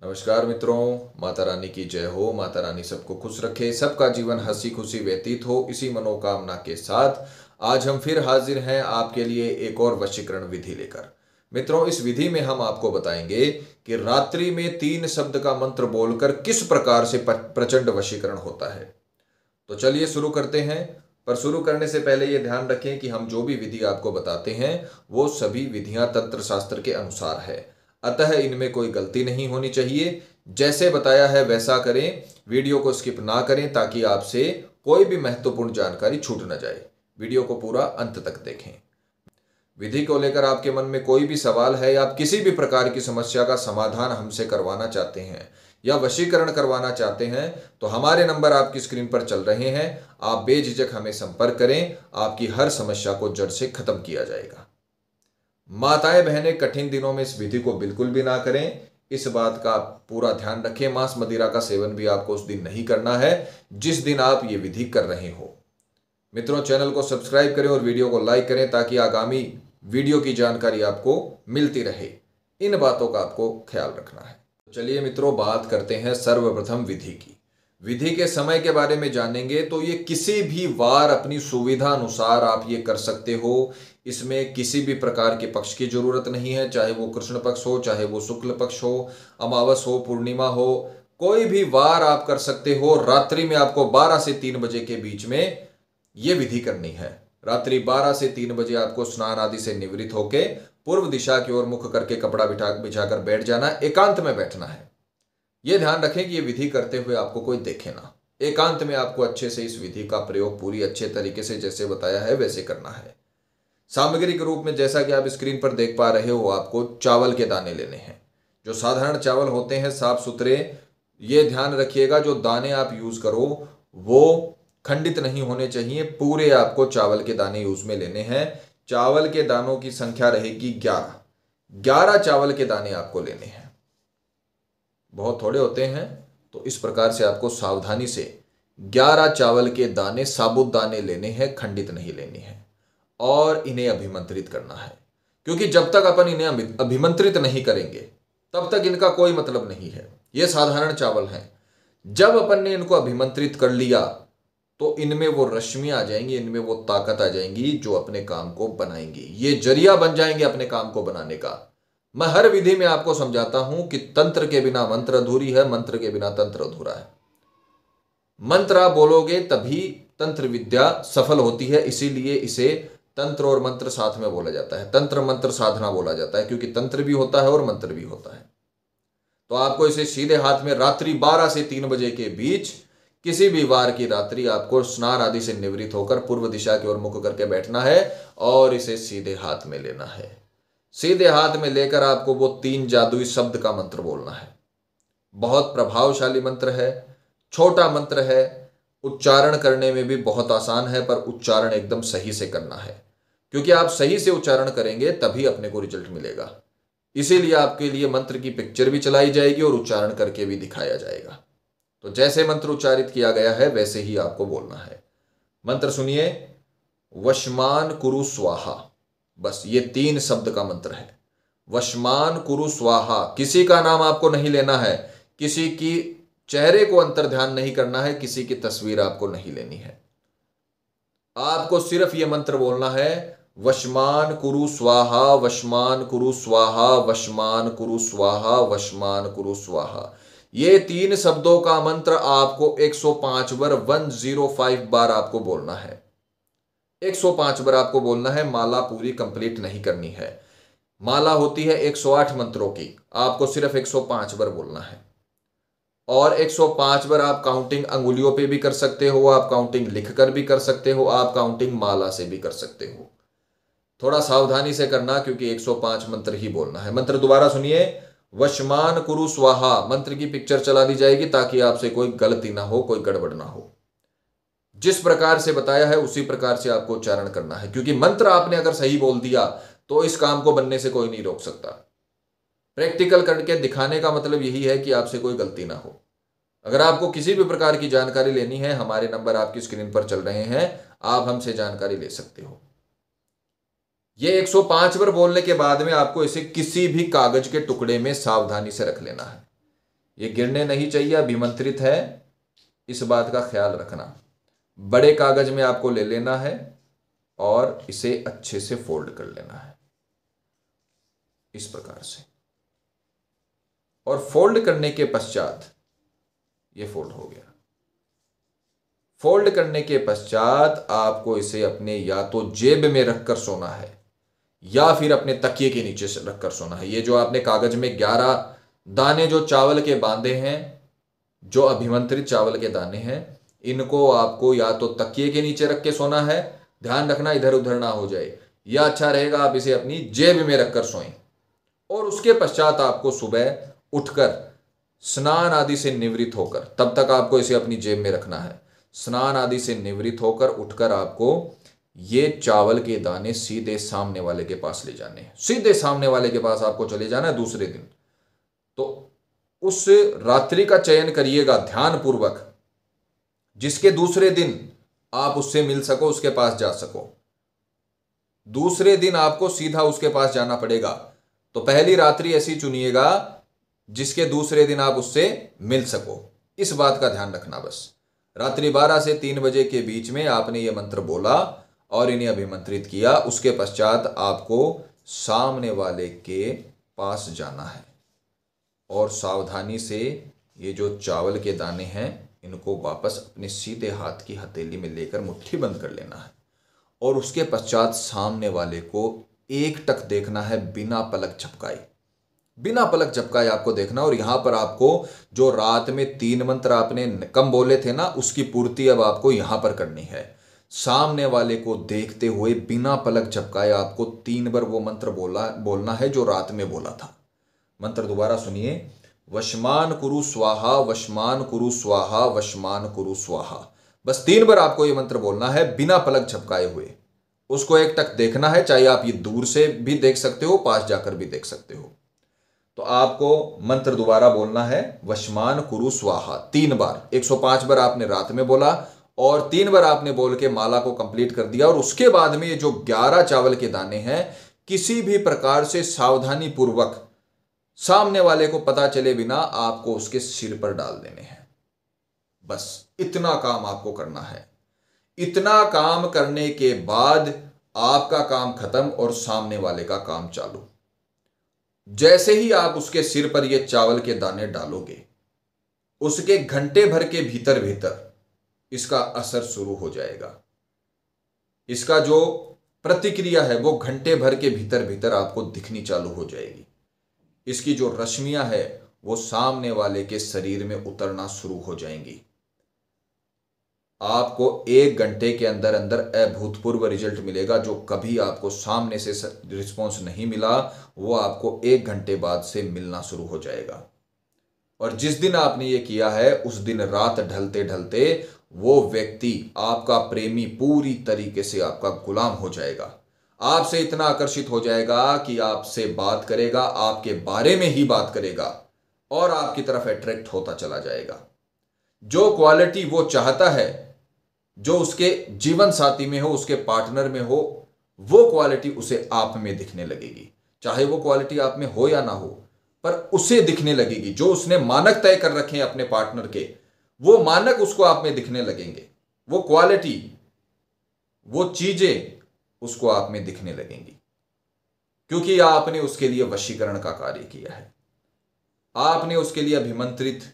नमस्कार मित्रों, माता रानी की जय हो। माता रानी सबको खुश रखे, सबका जीवन हंसी खुशी व्यतीत हो, इसी मनोकामना के साथ आज हम फिर हाजिर हैं आपके लिए एक और वशीकरण विधि लेकर। मित्रों, इस विधि में हम आपको बताएंगे कि रात्रि में 3 शब्द का मंत्र बोलकर किस प्रकार से प्रचंड वशीकरण होता है। तो चलिए शुरू करते हैं। पर शुरू करने से पहले ये ध्यान रखें कि हम जो भी विधि आपको बताते हैं वो सभी विधियां तंत्र शास्त्र के अनुसार है, अतः इनमें कोई गलती नहीं होनी चाहिए। जैसे बताया है वैसा करें, वीडियो को स्किप ना करें ताकि आपसे कोई भी महत्वपूर्ण जानकारी छूट न जाए। वीडियो को पूरा अंत तक देखें। विधि को लेकर आपके मन में कोई भी सवाल है या आप किसी भी प्रकार की समस्या का समाधान हमसे करवाना चाहते हैं या वशीकरण करवाना चाहते हैं तो हमारे नंबर आपकी स्क्रीन पर चल रहे हैं। आप बेझिझक हमें संपर्क करें, आपकी हर समस्या को जड़ से खत्म किया जाएगा। माताएं बहनें कठिन दिनों में इस विधि को बिल्कुल भी ना करें, इस बात का पूरा ध्यान रखें। मांस मदिरा का सेवन भी आपको उस दिन नहीं करना है जिस दिन आप ये विधि कर रहे हो। मित्रों, चैनल को सब्सक्राइब करें और वीडियो को लाइक करें ताकि आगामी वीडियो की जानकारी आपको मिलती रहे। इन बातों का आपको ख्याल रखना है। चलिए मित्रों, बात करते हैं सर्वप्रथम विधि की। विधि के समय के बारे में जानेंगे तो ये किसी भी वार अपनी सुविधा अनुसार आप ये कर सकते हो। इसमें किसी भी प्रकार के पक्ष की जरूरत नहीं है, चाहे वो कृष्ण पक्ष हो, चाहे वो शुक्ल पक्ष हो, अमावस हो, पूर्णिमा हो, कोई भी वार आप कर सकते हो। रात्रि में आपको 12 से 3 बजे के बीच में ये विधि करनी है। रात्रि 12 से 3 बजे आपको स्नान आदि से निवृत्त होके पूर्व दिशा की ओर मुख करके कपड़ा बिछाकर बैठ जाना, एकांत में बैठना है। यह ध्यान रखें कि यह विधि करते हुए आपको कोई देखे ना। एकांत में आपको अच्छे से इस विधि का प्रयोग पूरी अच्छे तरीके से जैसे बताया है वैसे करना है। सामग्री के रूप में जैसा कि आप स्क्रीन पर देख पा रहे हो, आपको चावल के दाने लेने हैं। जो साधारण चावल होते हैं साफ सुथरे, ये ध्यान रखिएगा जो दाने आप यूज करो वो खंडित नहीं होने चाहिए। पूरे आपको चावल के दाने यूज में लेने हैं। चावल के दानों की संख्या रहेगी 11 चावल के दाने आपको लेने हैं। बहुत थोड़े होते हैं तो इस प्रकार से आपको सावधानी से 11 चावल के दाने, साबुत दाने लेने हैं, खंडित नहीं लेने हैं और इन्हें अभिमंत्रित करना है। क्योंकि जब तक अपन इन्हें अभिमंत्रित नहीं करेंगे तब तक इनका कोई मतलब नहीं है। ये साधारण चावल हैं। जब अपन ने इनको अभिमंत्रित कर लिया तो इनमें वो रश्मियां आ जाएंगी, इनमें वो ताकत आ जाएंगी जो अपने काम को बनाएंगी। ये जरिया बन जाएंगे अपने काम को बनाने का। मैं हर विधि में आपको समझाता हूं कि तंत्र के बिना मंत्र अधूरी है, मंत्र के बिना तंत्र अधूरा है। मंत्र आप बोलोगे तभी तंत्र विद्या सफल होती है, इसीलिए इसे तंत्र और मंत्र साथ में बोला जाता है। तंत्र मंत्र साधना बोला जाता है क्योंकि तंत्र भी होता है और मंत्र भी होता है। तो आपको इसे सीधे हाथ में रात्रि 12 से 3 बजे के बीच किसी भी वार की रात्रि आपको स्नान आदि से निवृत्त होकर पूर्व दिशा की ओर मुख करके बैठना है और इसे सीधे हाथ में लेना है। सीधे हाथ में लेकर आपको वो 3 जादुई शब्द का मंत्र बोलना है। बहुत प्रभावशाली मंत्र है, छोटा मंत्र है, उच्चारण करने में भी बहुत आसान है, पर उच्चारण एकदम सही से करना है। क्योंकि आप सही से उच्चारण करेंगे तभी अपने को रिजल्ट मिलेगा। इसीलिए आपके लिए मंत्र की पिक्चर भी चलाई जाएगी और उच्चारण करके भी दिखाया जाएगा। तो जैसे मंत्र उच्चारित किया गया है वैसे ही आपको बोलना है। मंत्र सुनिए, वशमान कुरु स्वाहा। बस ये 3 शब्द का मंत्र है। वशमान कुरु स्वाहा। किसी का नाम आपको नहीं लेना है, किसी की चेहरे को अंतर ध्यान नहीं करना है, किसी की तस्वीर आपको नहीं लेनी है। आपको सिर्फ यह मंत्र बोलना है, वशमान कुरु स्वाहा, वशमान कुरु स्वाहा, वशमान कुरु स्वाहा, वशमान कुरु स्वाहा। ये 3 शब्दों का मंत्र आपको 105 बार, 105 बार आपको बोलना है। 105 बार आपको बोलना है। माला पूरी कंप्लीट नहीं करनी है। माला होती है 108 मंत्रों की, आपको सिर्फ 105 बार बोलना है। और 105 बार आप काउंटिंग अंगुलियों पे भी कर सकते हो, आप काउंटिंग लिखकर भी कर सकते हो, आप काउंटिंग माला से भी कर सकते हो। थोड़ा सावधानी से करना क्योंकि 105 मंत्र ही बोलना है। मंत्र दोबारा सुनिए, वशमान कुरु स्वाहा। मंत्र की पिक्चर चला दी जाएगी ताकि आपसे कोई गलती ना हो, कोई गड़बड़ ना हो। जिस प्रकार से बताया है उसी प्रकार से आपको उच्चारण करना है, क्योंकि मंत्र आपने अगर सही बोल दिया तो इस काम को बनने से कोई नहीं रोक सकता। प्रैक्टिकल करके दिखाने का मतलब यही है कि आपसे कोई गलती ना हो। अगर आपको किसी भी प्रकार की जानकारी लेनी है, हमारे नंबर आपकी स्क्रीन पर चल रहे हैं, आप हमसे जानकारी ले सकते हो। ये 105 बार बोलने के बाद में आपको इसे किसी भी कागज के टुकड़े में सावधानी से रख लेना है। ये गिरने नहीं चाहिए, अभिमंत्रित है, इस बात का ख्याल रखना। बड़े कागज में आपको ले लेना है और इसे अच्छे से फोल्ड कर लेना है इस प्रकार से। और फोल्ड करने के पश्चात ये फोल्ड हो गया। फोल्ड करने के पश्चात आपको इसे अपने या तो जेब में रखकर सोना है या फिर अपने तकिए के नीचे से रखकर सोना है। ये जो आपने कागज में 11 दाने जो चावल के बांधे हैं, जो अभिमंत्रित चावल के दाने हैं, इनको आपको या तो तकिए के नीचे रख के सोना है, ध्यान रखना इधर उधर ना हो जाए, या अच्छा रहेगा आप इसे अपनी जेब में रखकर सोएं। और उसके पश्चात आपको सुबह उठकर स्नान आदि से निवृत्त होकर, तब तक आपको इसे अपनी जेब में रखना है, स्नान आदि से निवृत्त होकर उठकर आपको ये चावल के दाने सीधे सामने वाले के पास ले जाने हैं। सीधे सामने वाले के पास आपको चले जाना है दूसरे दिन। तो उस रात्रि का चयन करिएगा ध्यान पूर्वक, जिसके दूसरे दिन आप उससे मिल सको, उसके पास जा सको। दूसरे दिन आपको सीधा उसके पास जाना पड़ेगा। तो पहली रात्रि ऐसी चुनिएगा जिसके दूसरे दिन आप उससे मिल सको। इस बात का ध्यान रखना बस। रात्रि 12 से 3 बजे के बीच में आपने ये मंत्र बोला और इन्हें अभिमंत्रित किया। उसके पश्चात आपको सामने वाले के पास जाना है और सावधानी से ये जो चावल के दाने हैं इनको वापस अपने सीधे हाथ की हथेली में लेकर मुट्ठी बंद कर लेना है। और उसके पश्चात सामने वाले को एक टक देखना है बिना पलक झपकाए। बिना पलक झपकाए आपको देखना। और यहां पर आपको जो रात में 3 मंत्र आपने कम बोले थे ना, उसकी पूर्ति अब आपको यहां पर करनी है। सामने वाले को देखते हुए बिना पलक झपकाए आपको 3 बार वो मंत्र बोलना है जो रात में बोला था। मंत्र दोबारा सुनिए। वशमान कुरु स्वाहा, वशमान कुरु स्वाहा, वशमान कुरु स्वाहा। बस 3 बार आपको ये मंत्र बोलना है बिना पलक झपकाए हुए। उसको एक टक देखना है, चाहे आप ये दूर से भी देख सकते हो, पास जाकर भी देख सकते हो। तो आपको मंत्र दोबारा बोलना है वशमान कुरु स्वाहा 3 बार। 105 बार आपने रात में बोला और 3 बार आपने बोल के माला को कंप्लीट कर दिया। और उसके बाद में ये जो 11 चावल के दाने हैं, किसी भी प्रकार से सावधानी पूर्वक सामने वाले को पता चले बिना आपको उसके सिर पर डाल देने हैं। बस इतना काम आपको करना है। इतना काम करने के बाद आपका काम खत्म और सामने वाले का काम चालू। जैसे ही आप उसके सिर पर ये चावल के दाने डालोगे, उसके घंटे भर के भीतर भीतर इसका असर शुरू हो जाएगा। इसका जो प्रतिक्रिया है वो घंटे भर के भीतर भीतर आपको दिखनी चालू हो जाएगी। इसकी जो रश्मियां है वो सामने वाले के शरीर में उतरना शुरू हो जाएंगी। आपको 1 घंटे के अंदर अंदर अभूतपूर्व रिजल्ट मिलेगा। जो कभी आपको सामने से रिस्पॉन्स नहीं मिला, वो आपको 1 घंटे बाद से मिलना शुरू हो जाएगा। और जिस दिन आपने ये किया है, उस दिन रात ढलते ढलते वो व्यक्ति, आपका प्रेमी, पूरी तरीके से आपका गुलाम हो जाएगा। आपसे इतना आकर्षित हो जाएगा कि आपसे बात करेगा, आपके बारे में ही बात करेगा और आपकी तरफ अट्रैक्ट होता चला जाएगा। जो क्वालिटी वो चाहता है, जो उसके जीवन साथी में हो, उसके पार्टनर में हो, वो क्वालिटी उसे आप में दिखने लगेगी। चाहे वो क्वालिटी आप में हो या ना हो, पर उसे दिखने लगेगी। जो उसने मानक तय कर रखे हैं अपने पार्टनर के, वो मानक उसको आप में दिखने लगेंगे। वो क्वालिटी, वो चीजें उसको आप में दिखने लगेंगी, क्योंकि आपने उसके लिए वशीकरण का कार्य किया है। आपने उसके लिए अभिमंत्रित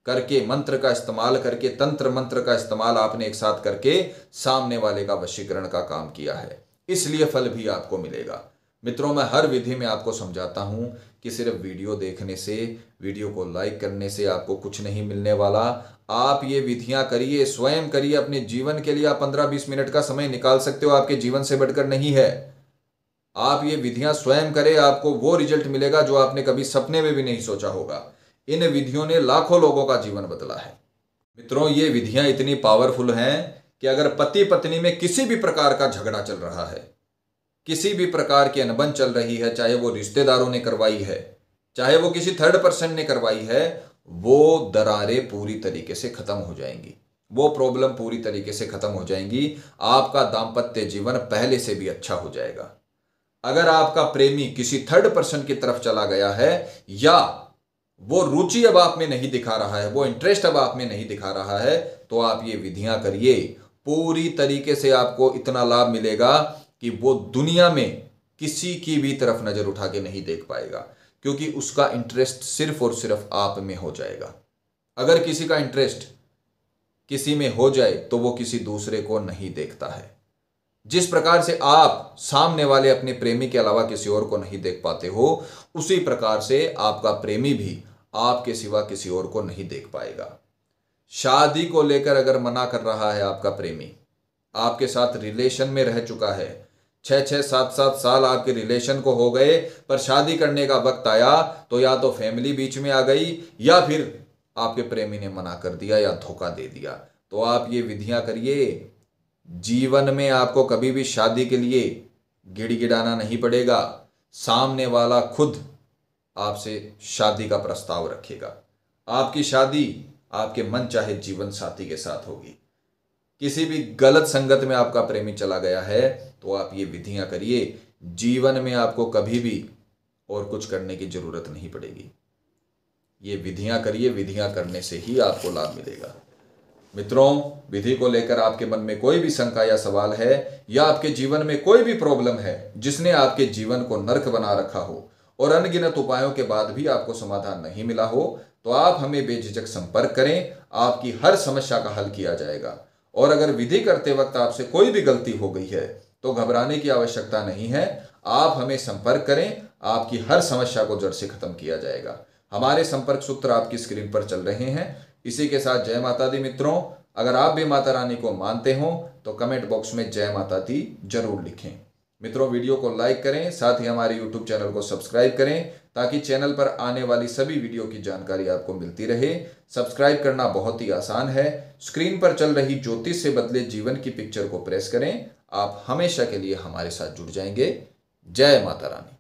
करके, मंत्र का इस्तेमाल करके, तंत्र मंत्र का इस्तेमाल आपने एक साथ करके सामने वाले का वशीकरण का काम किया है। इसलिए फल भी आपको मिलेगा। मित्रों, मैं हर विधि में आपको समझाता हूं कि सिर्फ वीडियो देखने से, वीडियो को लाइक करने से आपको कुछ नहीं मिलने वाला। आप ये विधियां करिए, स्वयं करिए। अपने जीवन के लिए आप 15-20 मिनट का समय निकाल सकते हो, आपके जीवन से बढ़कर नहीं है। आप ये विधियां स्वयं करें, आपको वो रिजल्ट मिलेगा जो आपने कभी सपने में भी नहीं सोचा होगा। इन विधियों ने लाखों लोगों का जीवन बदला है। मित्रों, ये विधियां इतनी पावरफुल हैं कि अगर पति पत्नी में किसी भी प्रकार का झगड़ा चल रहा है, किसी भी प्रकार की अनबन चल रही है, चाहे वो रिश्तेदारों ने करवाई है, चाहे वो किसी थर्ड पर्सन ने करवाई है, वो दरारें पूरी तरीके से खत्म हो जाएंगी। वो प्रॉब्लम पूरी तरीके से खत्म हो जाएंगी। आपका दाम्पत्य जीवन पहले से भी अच्छा हो जाएगा। अगर आपका प्रेमी किसी थर्ड पर्सन की तरफ चला गया है या वो रुचि अब आप में नहीं दिखा रहा है, वो इंटरेस्ट अब आप में नहीं दिखा रहा है, तो आप ये विधियां करिए। पूरी तरीके से आपको इतना लाभ मिलेगा कि वो दुनिया में किसी की भी तरफ नजर उठा के नहीं देख पाएगा, क्योंकि उसका इंटरेस्ट सिर्फ और सिर्फ आप में हो जाएगा। अगर किसी का इंटरेस्ट किसी में हो जाए तो वो किसी दूसरे को नहीं देखता है। जिस प्रकार से आप सामने वाले अपने प्रेमी के अलावा किसी और को नहीं देख पाते हो, उसी प्रकार से आपका प्रेमी भी आपके सिवा किसी और को नहीं देख पाएगा। शादी को लेकर अगर मना कर रहा है आपका प्रेमी, आपके साथ रिलेशन में रह चुका है, 6-6 7-7 साल आपके रिलेशन को हो गए, पर शादी करने का वक्त आया तो या तो फैमिली बीच में आ गई या फिर आपके प्रेमी ने मना कर दिया या धोखा दे दिया, तो आप ये विधियां करिए। जीवन में आपको कभी भी शादी के लिए गिड़गिड़ाना नहीं पड़ेगा। सामने वाला खुद आपसे शादी का प्रस्ताव रखेगा। आपकी शादी आपके मन चाहे जीवन साथी के साथ होगी। किसी भी गलत संगत में आपका प्रेमी चला गया है तो आप ये विधियां करिए। जीवन में आपको कभी भी और कुछ करने की जरूरत नहीं पड़ेगी। ये विधियां करिए, विधियां करने से ही आपको लाभ मिलेगा। मित्रों, विधि को लेकर आपके मन में कोई भी शंका या सवाल है, या आपके जीवन में कोई भी प्रॉब्लम है जिसने आपके जीवन को नर्क बना रखा हो और अनगिनत उपायों के बाद भी आपको समाधान नहीं मिला हो, तो आप हमें बेझिझक संपर्क करें। आपकी हर समस्या का हल किया जाएगा। और अगर विधि करते वक्त आपसे कोई भी गलती हो गई है तो घबराने की आवश्यकता नहीं है। आप हमें संपर्क करें, आपकी हर समस्या को जड़ से खत्म किया जाएगा। हमारे संपर्क सूत्र आपकी स्क्रीन पर चल रहे हैं। इसी के साथ जय माता दी। मित्रों, अगर आप भी माता रानी को मानते हो तो कमेंट बॉक्स में जय माता दी जरूर लिखें। मित्रों, वीडियो को लाइक करें, साथ ही हमारे यूट्यूब चैनल को सब्सक्राइब करें ताकि चैनल पर आने वाली सभी वीडियो की जानकारी आपको मिलती रहे। सब्सक्राइब करना बहुत ही आसान है। स्क्रीन पर चल रही ज्योतिष से बदले जीवन की पिक्चर को प्रेस करें। आप हमेशा के लिए हमारे साथ जुड़ जाएंगे। जय माता रानी।